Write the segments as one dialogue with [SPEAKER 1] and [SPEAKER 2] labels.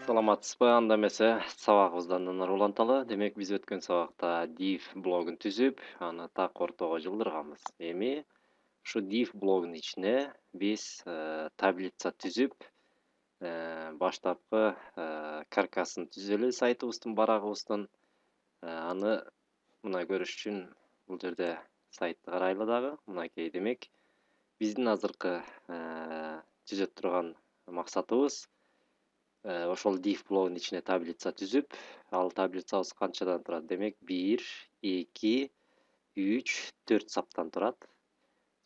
[SPEAKER 1] Саламатсызбы, анда эмесе сабагыбыздан уланталы. Демек биз өткөн сабакта div блогун түзүп, аны так ортого жылдырганбыз. Эми ушу div блогунун ичине биз таблица түзүп, баштапкы каркасын түзөлү сайтыбыздын, барагыбыздын. Аны мына көрүш үчүн бул жерде сайтты карайлы дагы. Мынакей демек биздин азыркы түзө турган максатыбыз ошол div блогунун ичине таблица түзүп, ал таблицабыз канчадан турат? Демек 1, 2, 3, 4 саптан турат.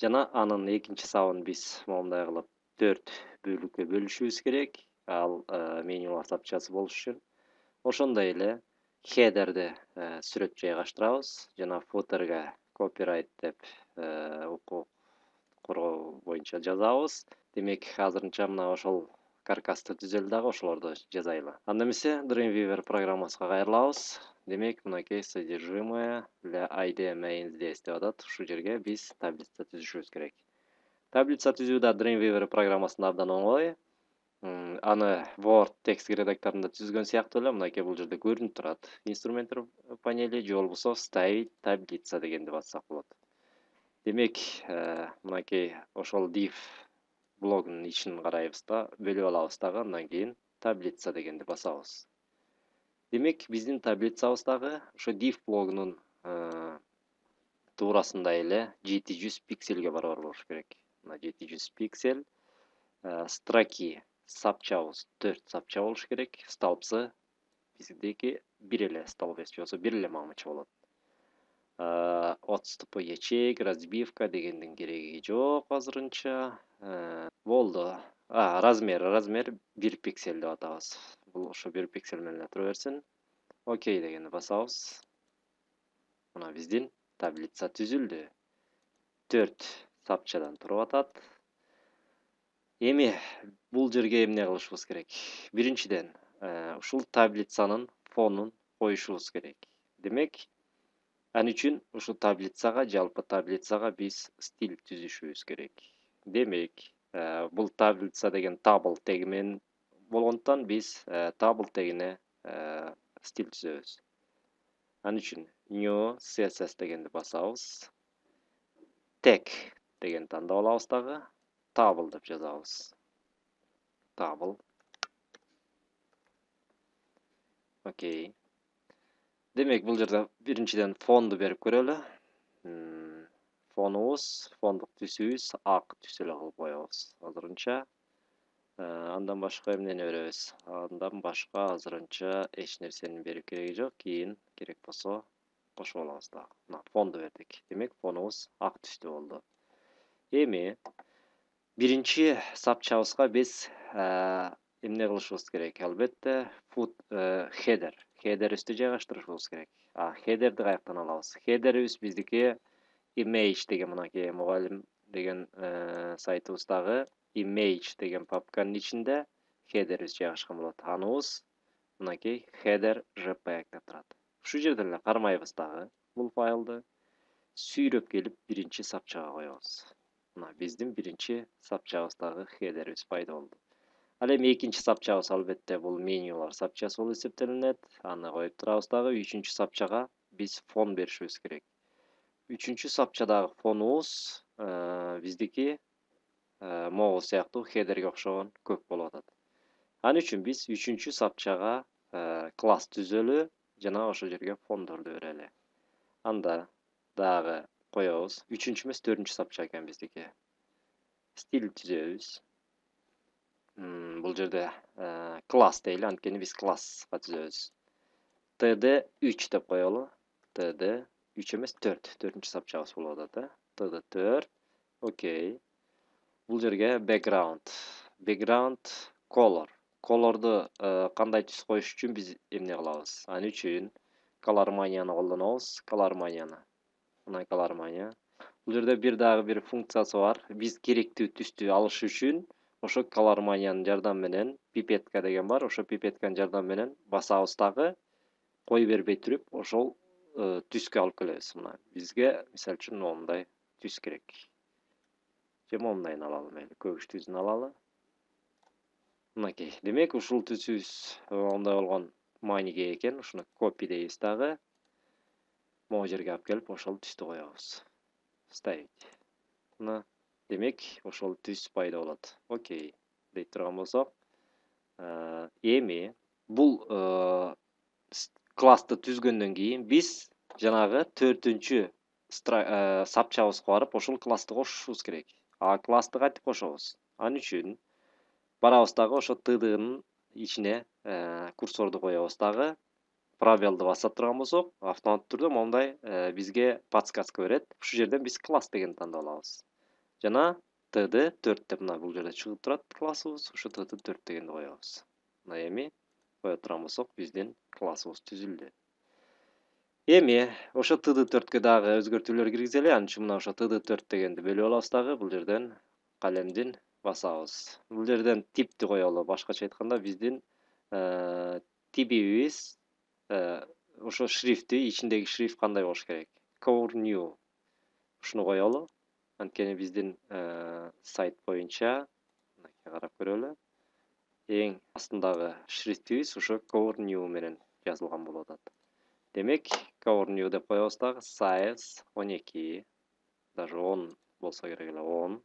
[SPEAKER 1] Жана анын экинчи сабын биз моундай кылып 4 бөлүккө бөлүшүбүз керек. Ал менюлар сапчасы болуш үчүн. Ошондой эле хедерди сүрөт жайгаштырабыз жана футерге copyright деп укук коргоо боюнча жазабыз. Демек азырынча мына ошол каркасты түзөлү дагы ошолорду жазайлы. Анда эмесе Dreamweaver программасына кайрылабыз. Демек мынакей содержимое для ID main здесь деп атат. Ушул жерге биз таблица түзүшүбүз керек. Таблица түзүү да Dreamweaver программасында абдан оңой. Аны Word текст редакторунда түзгөн сыяктуу эле мынакей бул жерде көрүнүп турат. Инструменттер панели же болбосо вставить таблица дегенди бассак болот. Демек, мынакей ошол div блогунун ичин карайбыз да, бөлүп алабыз дагы, андан кийин таблица дегенди басабыз. Демек, биздин таблицабыз дагы ошо div блогунун туурасында эле 700 пикселге барабар болуш керек. Мына 700 пиксель. Строки сапчабыз 4 сапча болуш керек. Столбцы биздики бир эле столб же болбосо бир эле мамыча болот. Отступы ячеек, разбивка дегендин кереги жок азырынча. Болду. Размер 1 пиксель деп атабыз. Бул ошо 1 пиксель менен эле тура берсин. Окей дегенди басабыз. Мына биздин таблица түзүлдү. 4 сапчадан туруп атат. Эми бул жерге эмне кылышыбыз керек? Биринчиден, ушул таблицанын фонун коюшубуз керек. Демек, ал үчүн ушул таблицага, жалпы таблицага биз стиль түзүшүбүз керек. Демек, бул таблица деген table теги менен болгондуктан биз table тегине стиль түзөбүз. Ал үчүн new css дегенди басабыз. Tag дегенди тандап алабыз дагы. Table деп жазабыз. Table. Окей. Демек, бул жерде биринчиден фонду берип көрөлү. Фондук түсүбүз ак түс эле кылып коебуз азырынча. Андан башка эмнени беребиз? Андан башка азырынча эч нерсенин берип кереги жок. Кийин керек болсо кошуп алабыз дагы. Мына фонду бердик. Демек, фонубуз ак түстүү болду. Эми биринчи сапчабызга биз эмне кылышыбыз керек? Албетте, header. Headerибизди жайгаштырышыбыз керек. Headerди каяктан алабыз? Headerибиз биздики image деген мынакей мугалим деген сайтыбыздагы image деген папканын ичинде headerибиз жайгашкан болот. Аныбыз мынакей header.jpg деп турат. Ушул жерден эле кармайбыз дагы бул файлды. Сүйрөп келип биринчи сапчага коебуз. Мына биздин биринчи сапчабыздагы headerибиз пайда болду. Ал эми экинчи сапчабыз албетте бул менюлар сапчасы болуп эсептелинет. Аны коюп турабыз дагы. Үчүнчү сапчага биз фон беришибиз керек. Үчүнчү сапчадагы фонубуз биздики могул сыяктуу хедерге окшогон көк болуп атат. Ал үчүн биз үчүнчү сапчага класс түзөлү жана ошол жерге фондорду берели. Анда дагы коебуз. Үчүнчү эмес, 4-чү сапча экен биздики. Стиль түзөбүз. Бул жерде класс дейли, анткени биз класска түзөбүз. td3 деп коелу. td 3 эмес 4. 4-чү сапчабыз болуп атат, td4. Окей. Бул жерге background color. Colorду кандай түс коюш үчүн биз эмне кылабыз? Ал үчүн colormania'ны колдонобуз. Мына colormania. Бул жерде бир функциясы бар. Биз керектүү түстү алыш үчүн ошо colormania'нын жардамы менен пипетка деген бар. Ошо пипетканын жардамы менен басабыз дагы кой бербей туруп ошол түскө алып келебиз. Мына бизге мисалы үчүн моундай түс керек. Же моундайын алалы, мейли, көгүш түсүн алалы. Мынакей. Демек, ушул түсүбүз ондай болгон мааниге экен. Ушуну copy дейбиз дагы. Могу жерге алып келип, ошол түстү коебуз. Ставить. Мына, демек, ошол түс пайда болот. Окей. Дейт турган болсок, эми бул классты түзгөндөн кийин биз жанагы 4-чү сапчабызга барып, ошол классты кошушубуз керек. А классты кантип кошобуз? Ал үчүн барабыз дагы ошо тднын ичине курсорду коебуз дагы. Пробелди баса турган болсок, автоматтык түрдө мондай бизге подсказка берет. Ушул жерден биз класс дегенди тандап алабыз. Жана td4 деп мына бул жерде чыгып турат классыбыз. Ошо td4 дегенди коебуз. Мына эми кое турган болсок, биздин классыбыз түзүлдү. Эми ошо td4ке дагы өзгөртүүлөр киргизели. Ал үчүн мына ошо td4 дегенди бөлүп алабыз дагы. Бул жерден калемдин басабыз. Бул жерден типти коелу. Башкача айтканда, биздин типибиз ошо шрифти, ичиндеги шрифт кандай болуш керек? Core new. Ушуну коелу. Анткени биздин сайт боюнча, мынакей карап көрөлү. Эң астындагы шрифтибиз ошо Core new менен жазылган болуп атат. Демек, Core new деп коебуз дагы. Size 12, даже 10 болсо керек эле, 10.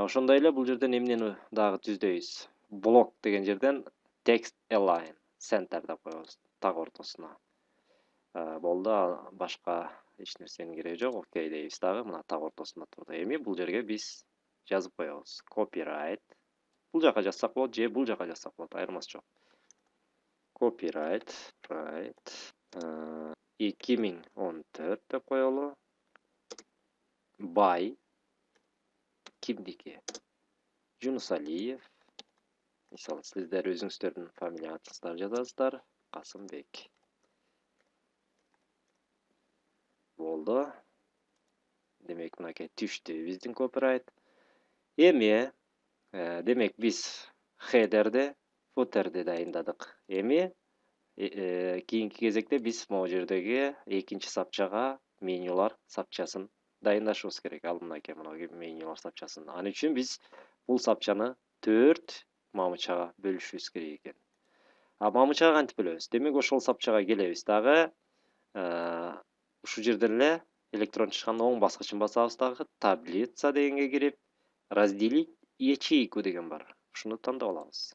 [SPEAKER 1] Ошондой эле бул жерден эмнени дагы түздөйбүз? Block деген жерден text align, center деп коебуз, так ортосуна. Болду, башка эч нерсенин кереги жок. Окей дейбиз дагы, мына так ортосунда турду. Эми бул жерге биз жазып коебуз. Copyright. Бул жака жазсак болот же бул жака жазсак болот, айырмасы жок. Copyright, right. 2014 деп коелу. By кимдики? Жунус Алиев. Мисалы, сиздер өзүңүздөрдүн фамилияңызды жазасыздар. Касымбек. Болду. Демек, мынакей түштү биздин copyright. Эми, демек, биз header'ди, footer'ди дайындадык. Эми, кийинки кезекте биз могу жердеги экинчи сапчага менюлар сапчасын дайындашыбыз керек. Ал мынакей менюлар сапчасын. Ал үчүн биз бул сапчаны 4 мамычага бөлүшүбүз керек экен. А мамычага кантип бөлөбүз? Демек, ошол сапчага келебиз дагы. Ушул жерден эле электрон чыкканда оң баскычын басабыз дагы. Таблица дегенге кирип, разделить ячейку деген бар. Ушуну тандап алабыз.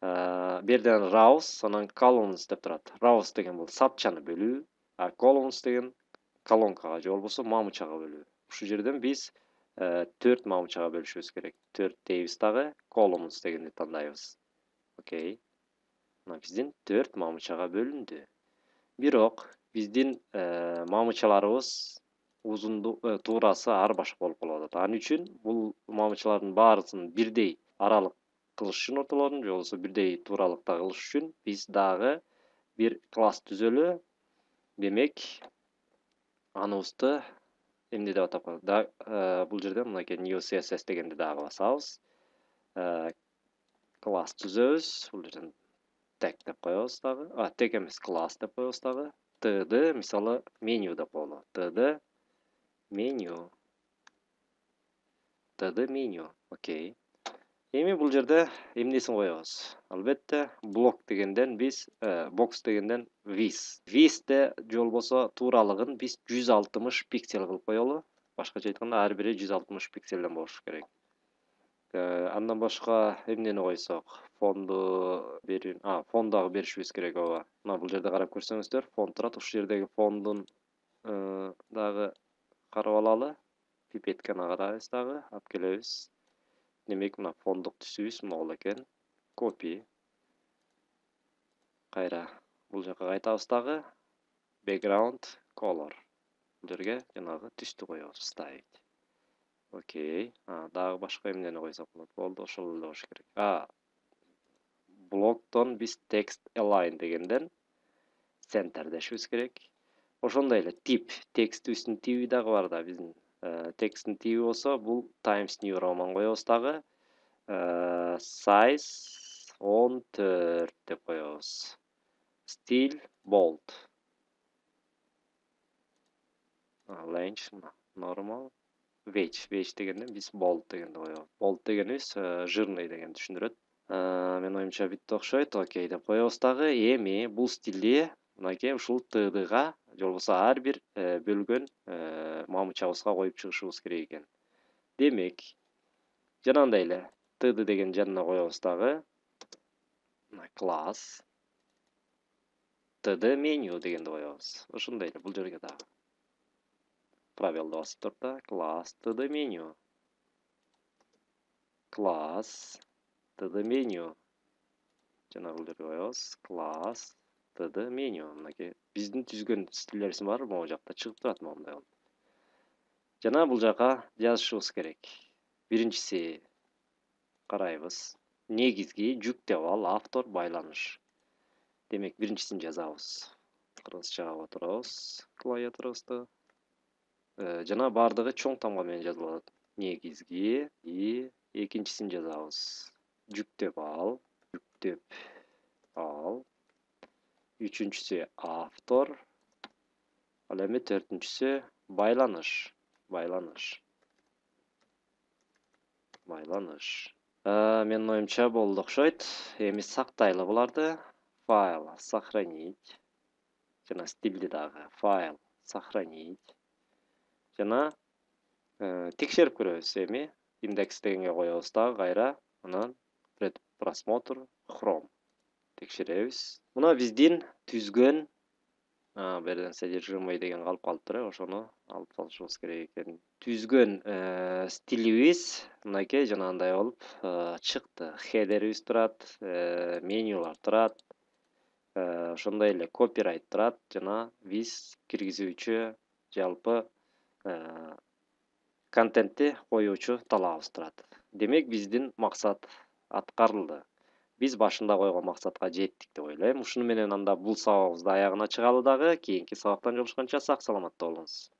[SPEAKER 1] Берден rows, анан columns деп турат. Rows деген бул сапчаны бөлүү, а columns деген колонкага же болбосо мамычага бөлүү. Ушул жерден биз 4 мамычага бөлүшүбүз керек. 4 дейбиз дагы, columns дегенди тандайбыз. Окей. Мына биздин 4 мамычага бөлүндү. Бирок биздин мамычаларыбыз туурасы ар башка болуп калып атат. Ал үчүн бул мамычалардын баарысын бирдей аралык кылыш үчүн ортолорун, же болбосо бирдей тууралыкта кылыш үчүн биз дагы бир класс түзөлү. Демек, аныбызды эмне деп атап коет? Бул жерде мынакей new CSS дегенди дагы басабыз. Класс түзөбүз. Бул жерден tag деп коебуз дагы. Tag эмес, класс деп коебуз дагы. td, мисалы, меню деп коелу. td меню. td меню. Окей. Эми бул жерде эмнесин коебуз? Албетте, блок дегенден биз, box дегенден width. Width'те же болбосо тууралыгын биз 160 пиксель кылып коелу. Башкача айтканда, ар бири 160 пикселден болуш керек. Андан башка эмнени койсок? Фонду фон дагы беришибиз керек, ооба. Мына бул жерде карап көрсөңүздөр, фон турат. Ушул жердеги фондун дагы карап алалы. Пипетканы карайбыз дагы, алып келебиз. Демек, мына фондук түсүбүз могул экен. Copy. Кайра бул жака кайтабыз дагы. Background color. Бул жерге жанагы түстү коебуз, ставить. Окей. Дагы башка эмнени койсок болот? Болду, ошол эле болуш керек. Блоктон биз text align дегенден center дешибиз керек. Ошондой эле тип, текстибиздин тиби дагы бар да биздин. Тексттин тиби болсо, бул Times New Roman коебуз дагы. Size 14 деп коебуз. Style bold. Range normal. Wage дегенде биз bold дегенди коебуз. Bold дегенибиз жирный дегенди түшүндүрөт. Менин оюмча бүттү окшойт. Окей деп коебуз дагы. Эми бул стилди мынакей ушул тдга же болбосо ар бир бөлгөн мамычабызга коюп чыгышыбыз керек экен. Демек, жанагындай эле td деген жанына коебуз дагы. Мына класс td меню дегенди коебуз. Ошондой эле бул жерге дагы. Пробелди басып туруп да класс td меню. Класс td меню. Жана бул жерге коебуз. Класс td меню. Мынакей биздин түзгөн стилдерибиздин баары могу жакта чыгып турат моундай болуп. Жана бул жака жазышыбыз керек. Биринчиси карайбыз. Негизги жүктөп ал, автор, байланыш. Демек, биринчисин жазабыз. Кыргызчага отурабыз клавиатурабызды. Жана бардыгы чоң тамга менен жазылат. Негизги и экинчисин жазабыз. Жүктөп ал, үчүнчүсү автор, ал эми төртүнчүсү байланыш. Менин оюмча болду окшойт. Эми сактайлы буларды. Файл сохранить. Жана стилди дагы файл сохранить. Жана текшерип көрөбүз эми. Индекс дегенге коебуз дагы кайра. Анан предпросмотр Chrome. Текшеребиз. Мына биздин түзгөн берден содержимый деген калып калыптыр. Ошону алып салышыбыз керек экен. Түзгөн стилибиз мынакей жанагындай болуп чыкты. Хедерибиз турат, менюлар турат. Ошондой эле копирайт турат жана биз киргизүүчү жалпы контентти коюучу талабыбыз турат. Демек, биздин максат аткарылды. Биз башында койгон максатка жеттик деп ойлойм. Ушуну менен анда бул сабагыбызды аягына чыгалы дагы. Кийинки сабактан жолугушканча сак саламатта болуңуз.